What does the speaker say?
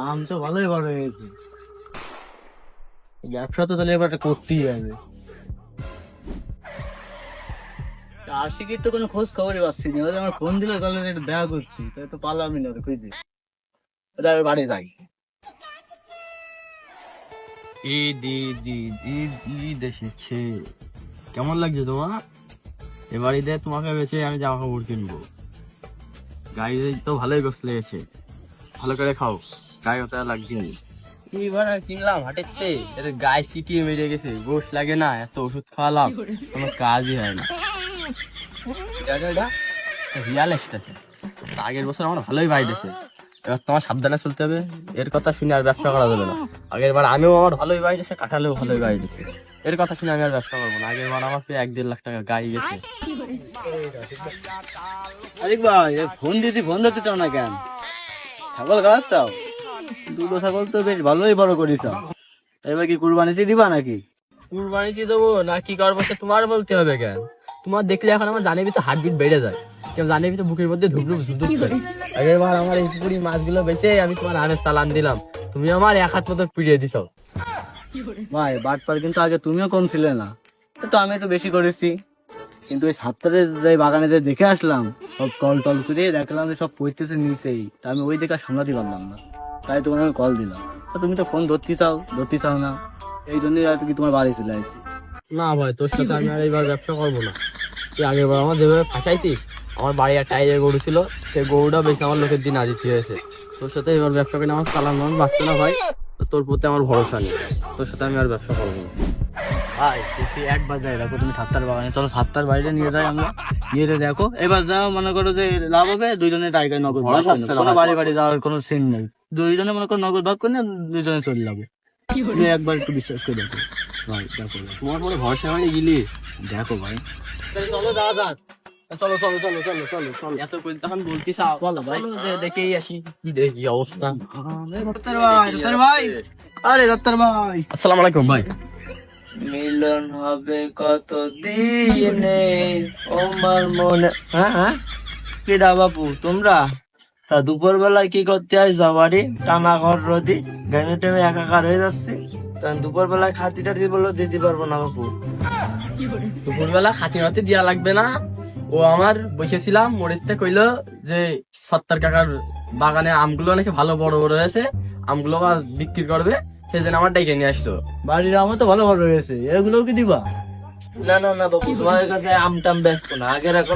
আম তো ভালোই বড় হয়েছে, ব্যবসা তো তাহলে এবার করতেই হবে। আশিকির তো কোনো খোঁজ খবরই পাচ্ছি না, ওদের আমার ফোন দিল তাহলে একটু দেখা করছি, তাই তো পারলামই না খুঁজে। ওটা আমি বাড়ি যাই। ঈদ ঈদ ঈদ ঈদ ঈদ এসেছে, কেমন লাগছে তোমার? এবার ঈদে তোমাকে বেছে আমি জামা কাপড় কিনবো। গায়ে তো ভালোই গোস লেগেছে, ভালো করে খাও, গায়ে অত লাগবে। এইবার আর কিনলাম হাটেতে, এর গায়ে সিটিয়ে মেরে গেছে, গোস লাগে না, এত ওষুধ খাওয়ালাম, কোনো কাজই হয় না। রিয়াল এসেছে, আগের বছর আমার ভালোই বাইট আছে, এবার তোমার সাবধানে চলতে হবে, এর কথা শুনে আর ব্যবসা করা যাবে না। আগের বার আমিও আমার ভালোই বাইট আছে, কাঁঠালেও ভালোই বাইট আছে, এর কথা শুনে আমি আর ব্যবসা করবো না। আগের বার আমার প্রায় 1-1.5 লাখ টাকা গায়ে গেছে। আরে ভাই, ফোন দিতে ফোন ধরতে চাও না কেন? ছাগল গাছ চাও? দুটো ছাগল তো বেশ ভালোই বড় করিস। এবার কি কুরবানিতে দিবা নাকি? কুরবানিতে দেবো না কি করবো সে তোমার বলতে হবে কেন? তোমার দেখলে এখন আমার জানে ভিতরে হার্টবিট বেড়ে যায়, কেউ জানে ভিতরে বুকের মধ্যে ধুকরুক ধুকরুক করে। আগের বার আমার এই পুকুরি মাছগুলো বেঁচে আমি তোমার আমের চালান দিলাম, তুমি আমার 1 হাত মতো পিড়িয়ে দিছো। ভাই বাটপার কিন্তু আগে তুমিও কম ছিলে না, তো আমি একটু বেশি করেছি। কিন্তু ওই সাতটারের যে বাগানে যে দেখে আসলাম, সব কল টল করে দেখলাম যে সব পড়তেছে নিচেই, তা আমি ওই দেখে সামলাতে পারলাম না, তাই তোমার আমি কল দিলাম। তা তুমি তো ফোন ধরতে চাও না, এই জন্যই আর কি তোমার বাড়ি চলে আসছি। না ভাই, তোর সাথে আমি আর এইবার ব্যবসা করবো না। তুই আগের বার আমার যেভাবে ফাঁসাইছিস, আমার বাড়ি একটা টাইরে গরু ছিল, সেই গরুটা বেশি আমার লোকের দিন আদিত্য হয়েছে। তোর সাথে এবার ব্যবসা করে আমার চালান মান বাঁচতে না ভাই, তো তোর প্রতি আমার ভরসা নেই, তোর সাথে আমি আর ব্যবসা করবো না। ভাই তুই একবার যাই দেখো, তুমি সাতটার বাগানে চলো, সাতটার বাইরে নিয়ে যাই আমরা, নিয়ে দেখো এবার যাও, মনে করো যে লাভ হবে, দুইজনে টাইগার নগদ ভাগ করে নেবো। কোনো বাড়ি বাড়ি যাওয়ার কোনো সিন নেই, দুইজনে মনে করো নগদ ভাগ করে না, দুইজনে চলে যাবো। তুমি একবার একটু বিশ্বাস করে দেখো ভাই, দেখো তোমার পরে ভরসা হয়ে গেলি, দেখো ভাই। চলো যাওয়া যাক, চলো চলো চলো চলো চলো চলো, এত করে তখন বলতে চাও, চলো ভাই। চলো যে দেখেই আসি কি দেখি অবস্থা। দত্তার ভাই, আরে দত্তার ভাই, আসসালামু আলাইকুম ভাই। মিলন হবে কত দিনে আমার মনে। হ্যাঁ কেডা বাপু তোমরা? তা দুপুর বেলায় কি করতে আসছো বাড়ি? টানা ঘর রোদি ঘেমে টেমে একাকার হয়ে যাচ্ছে, কারণ দুপুর বেলায় খাতি টাতি বললো দিতে পারবো না বাপু। দুপুরবেলা খাতি মাতি দিয়া লাগবে না, ও আমার বসেছিলাম মরিতে কইলো যে 70 কাকার বাগানে আমগুলো নাকি ভালো বড় বড় হয়েছে, আমগুলো আবার বিক্রি করবে, সেই জন্য আমার ডেকে নিয়ে আসলো। বাড়ির আমার তো ভালো ভালো হয়েছে, এগুলোও কি দিবা? না না না বাপু, তোমার কাছে আম টাম ব্যস্ত না, আগের এখন